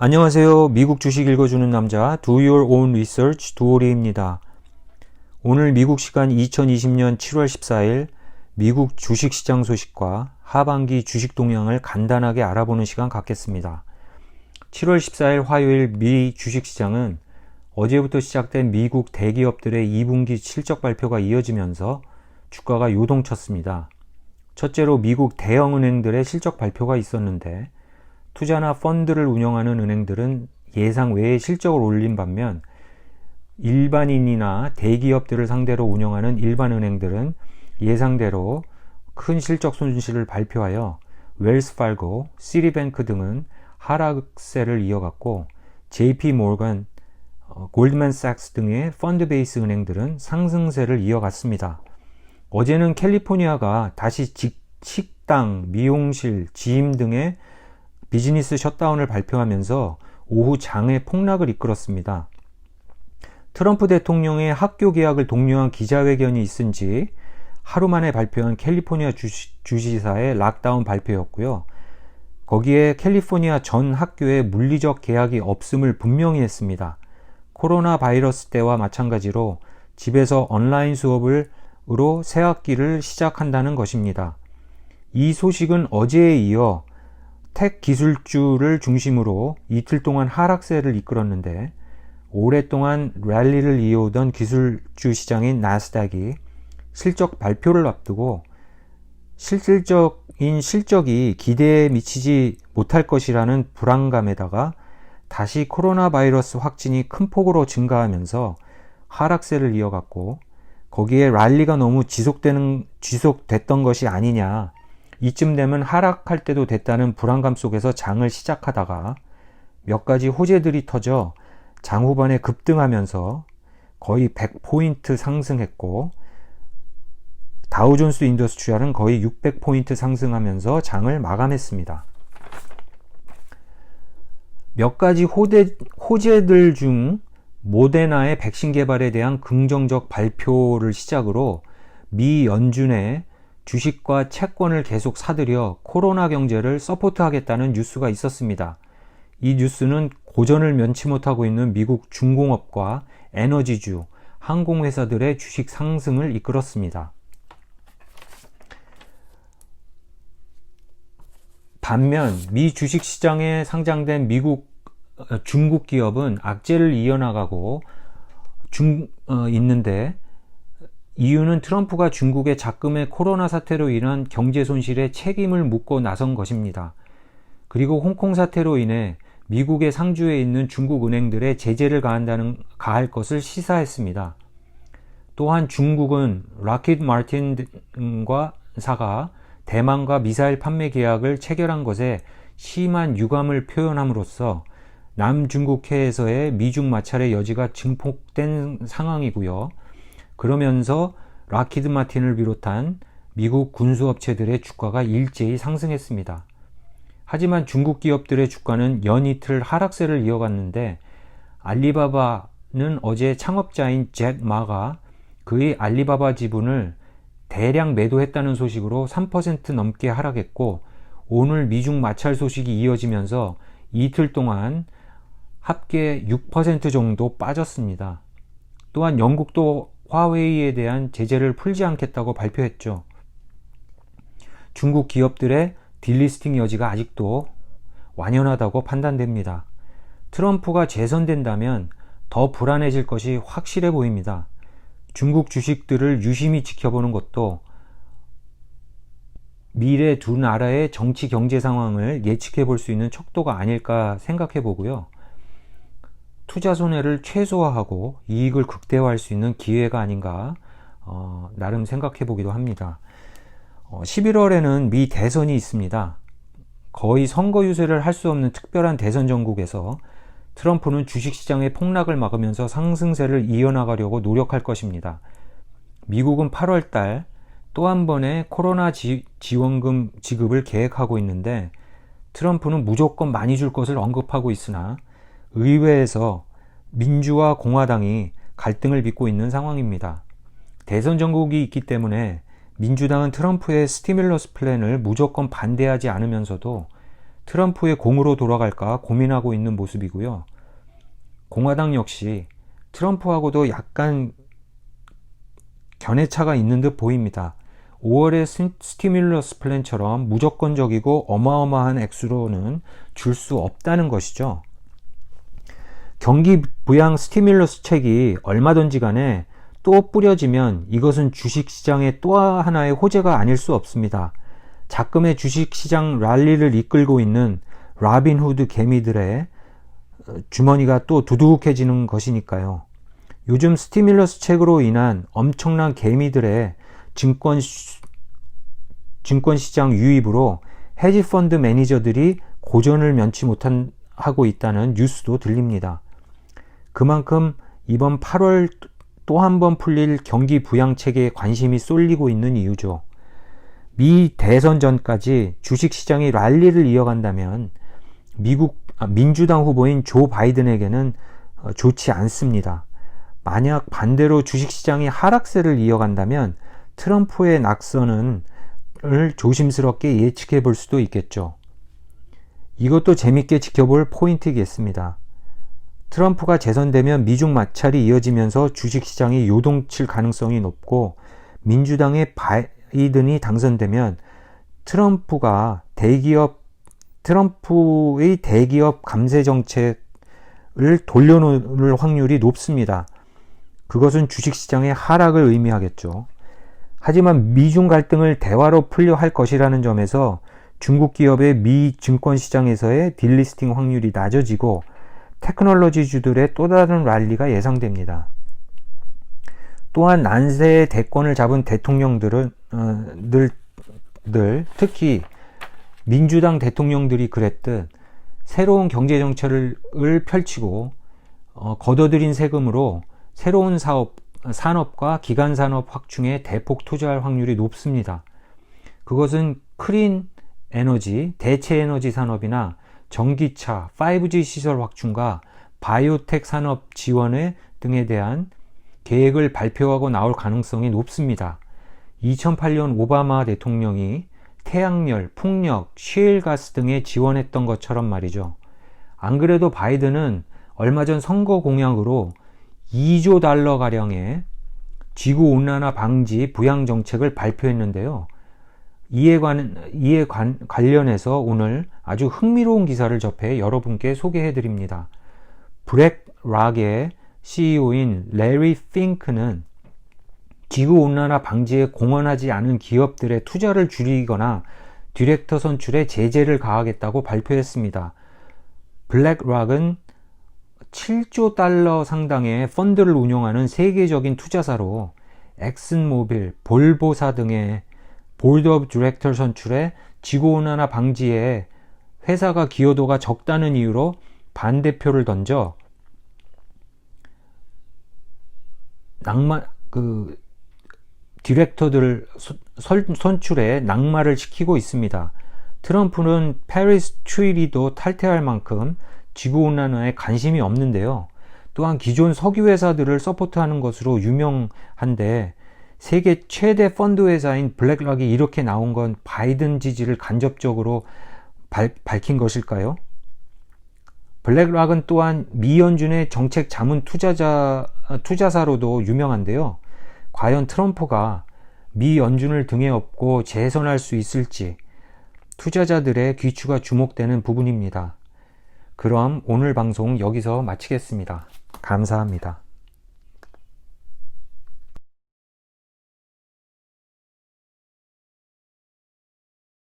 안녕하세요. 미국 주식 읽어주는 남자 Do Your Own Research 두오리입니다. 오늘 미국 시간 2020년 7월 14일 미국 주식시장 소식과 하반기 주식 동향을 간단하게 알아보는 시간 갖겠습니다. 7월 14일 화요일 미 주식시장은 어제부터 시작된 미국 대기업들의 2분기 실적 발표가 이어지면서 주가가 요동쳤습니다. 첫째로 미국 대형은행들의 실적 발표가 있었는데 투자나 펀드를 운영하는 은행들은 예상 외의 실적을 올린 반면 일반인이나 대기업들을 상대로 운영하는 일반 은행들은 예상대로 큰 실적 손실을 발표하여 웰스파고, 시티뱅크 등은 하락세를 이어갔고 JP 모건, 골드만삭스 등의 펀드 베이스 은행들은 상승세를 이어갔습니다. 어제는 캘리포니아가 다시 식당, 미용실, 짐 등의 비즈니스 셧다운을 발표하면서 오후 장의 폭락을 이끌었습니다. 트럼프 대통령의 학교 개학을 독려한 기자회견이 있은 지 하루 만에 발표한 캘리포니아 주지사의 락다운 발표였고요. 거기에 캘리포니아 전 학교에 물리적 개학이 없음을 분명히 했습니다. 코로나 바이러스 때와 마찬가지로 집에서 온라인 수업으로 새 학기를 시작한다는 것입니다. 이 소식은 어제에 이어 텍 기술주를 중심으로 이틀 동안 하락세를 이끌었는데 오랫동안 랠리를 이어오던 기술주 시장인 나스닥이 실적 발표를 앞두고 실질적인 실적이 기대에 미치지 못할 것이라는 불안감에다가 다시 코로나 바이러스 확진이 큰 폭으로 증가하면서 하락세를 이어갔고 거기에 랠리가 너무 지속됐던 것이 아니냐, 이쯤 되면 하락할 때도 됐다는 불안감 속에서 장을 시작하다가 몇 가지 호재들이 터져 장 후반에 급등하면서 거의 100포인트 상승했고 다우존스 인더스트리얼은 거의 600포인트 상승하면서 장을 마감했습니다. 몇 가지 호재들 중 모데나의 백신 개발에 대한 긍정적 발표를 시작으로 미 연준의 주식과 채권을 계속 사들여 코로나 경제를 서포트하겠다는 뉴스가 있었습니다. 이 뉴스는 고전을 면치 못하고 있는 미국 중공업과 에너지주, 항공회사들의 주식 상승을 이끌었습니다. 반면 미 주식시장에 상장된 중국 기업은 악재를 이어나가고 있는데 이유는 트럼프가 중국의 작금의 코로나 사태로 인한 경제 손실에 책임을 묻고 나선 것입니다. 그리고 홍콩 사태로 인해 미국의 상주에 있는 중국 은행들의 제재를 가할 것을 시사했습니다. 또한 중국은 락히드 마틴과 사가 대만과 미사일 판매 계약을 체결한 것에 심한 유감을 표현함으로써 남중국해에서의 미중 마찰의 여지가 증폭된 상황이고요. 그러면서 락히드 마틴을 비롯한 미국 군수업체들의 주가가 일제히 상승했습니다. 하지만 중국 기업들의 주가는 연이틀 하락세를 이어갔는데 알리바바는 어제 창업자인 잭 마가 그의 알리바바 지분을 대량 매도했다는 소식으로 3% 넘게 하락했고 오늘 미중 마찰 소식이 이어지면서 이틀 동안 합계 6% 정도 빠졌습니다. 또한 영국도 화웨이에 대한 제재를 풀지 않겠다고 발표했죠. 중국 기업들의 딜리스팅 여지가 아직도 완연하다고 판단됩니다. 트럼프가 재선된다면 더 불안해질 것이 확실해 보입니다. 중국 주식들을 유심히 지켜보는 것도 미래 두 나라의 정치 경제 상황을 예측해 볼 수 있는 척도가 아닐까 생각해 보고요. 투자 손해를 최소화하고 이익을 극대화할 수 있는 기회가 아닌가 나름 생각해 보기도 합니다. 11월에는 미 대선이 있습니다. 거의 선거 유세를 할 수 없는 특별한 대선 전국에서 트럼프는 주식시장의 폭락을 막으면서 상승세를 이어나가려고 노력할 것입니다. 미국은 8월달 또 한 번의 코로나 지원금 지급을 계획하고 있는데 트럼프는 무조건 많이 줄 것을 언급하고 있으나 의회에서 민주와 공화당이 갈등을 빚고 있는 상황입니다. 대선 전국이 있기 때문에 민주당은 트럼프의 스티뮬러스 플랜을 무조건 반대하지 않으면서도 트럼프의 공으로 돌아갈까 고민하고 있는 모습이고요. 공화당 역시 트럼프하고도 약간 견해차가 있는 듯 보입니다. 5월의 스티뮬러스 플랜처럼 무조건적이고 어마어마한 액수로는 줄 수 없다는 것이죠. 경기 부양 스티뮬러스 책이 얼마든지 간에 또 뿌려지면 이것은 주식시장의 또 하나의 호재가 아닐 수 없습니다. 작금의 주식시장 랠리를 이끌고 있는 라빈후드 개미들의 주머니가 또 두둑해지는 것이니까요. 요즘 스티뮬러스 책으로 인한 엄청난 개미들의 증권시장 유입으로 헤지펀드 매니저들이 고전을 면치 못하고 있다는 뉴스도 들립니다. 그만큼 이번 8월 또 한 번 풀릴 경기 부양책에 관심이 쏠리고 있는 이유죠. 미 대선 전까지 주식시장이 랠리를 이어간다면 민주당 후보인 조 바이든에게는 좋지 않습니다. 만약 반대로 주식시장이 하락세를 이어간다면 트럼프의 낙선을 조심스럽게 예측해 볼 수도 있겠죠. 이것도 재밌게 지켜볼 포인트겠습니다. 트럼프가 재선되면 미중 마찰이 이어지면서 주식시장이 요동칠 가능성이 높고, 민주당의 바이든이 당선되면 트럼프의 대기업 감세 정책을 돌려놓을 확률이 높습니다. 그것은 주식시장의 하락을 의미하겠죠. 하지만 미중 갈등을 대화로 풀려 할 것이라는 점에서 중국 기업의 미 증권시장에서의 딜리스팅 확률이 낮아지고 테크놀로지주들의 또 다른 랠리가 예상됩니다. 또한 난세의 대권을 잡은 대통령들은 특히 민주당 대통령들이 그랬듯 새로운 경제정책을 펼치고 걷어들인 세금으로 새로운 산업과 기간산업 확충에 대폭 투자할 확률이 높습니다. 그것은 클린 에너지, 대체 에너지 산업이나 전기차, 5G 시설 확충과 바이오텍 산업 지원 등에 대한 계획을 발표하고 나올 가능성이 높습니다. 2008년 오바마 대통령이 태양열, 풍력, 셰일가스 등에 지원했던 것처럼 말이죠. 안 그래도 바이든은 얼마 전 선거 공약으로 2조 달러 가량의 지구온난화 방지 부양 정책을 발표했는데요. 이에 관련해서 오늘 아주 흥미로운 기사를 접해 여러분께 소개해 드립니다. 블랙락의 CEO인 레리 핑크는 지구온난화 방지에 공헌하지 않은 기업들의 투자를 줄이거나 디렉터 선출에 제재를 가하겠다고 발표했습니다. 블랙락은 7조 달러 상당의 펀드를 운용하는 세계적인 투자사로 엑슨모빌, 볼보사 등의 보드 오브 디렉터 선출에 지구온난화 방지에 회사가 기여도가 적다는 이유로 반대표를 던져 디렉터들 선출에 낙마를 시키고 있습니다. 트럼프는 페리스 트리티도 탈퇴할 만큼 지구온난화에 관심이 없는데요. 또한 기존 석유 회사들을 서포트하는 것으로 유명한데 세계 최대 펀드 회사인 블랙락이 이렇게 나온 건 바이든 지지를 간접적으로 밝힌 것일까요? 블랙락은 또한 미 연준의 정책 자문 투자사로도 유명한데요. 과연 트럼프가 미 연준을 등에 업고 재선할 수 있을지 투자자들의 귀추가 주목되는 부분입니다. 그럼 오늘 방송 여기서 마치겠습니다. 감사합니다.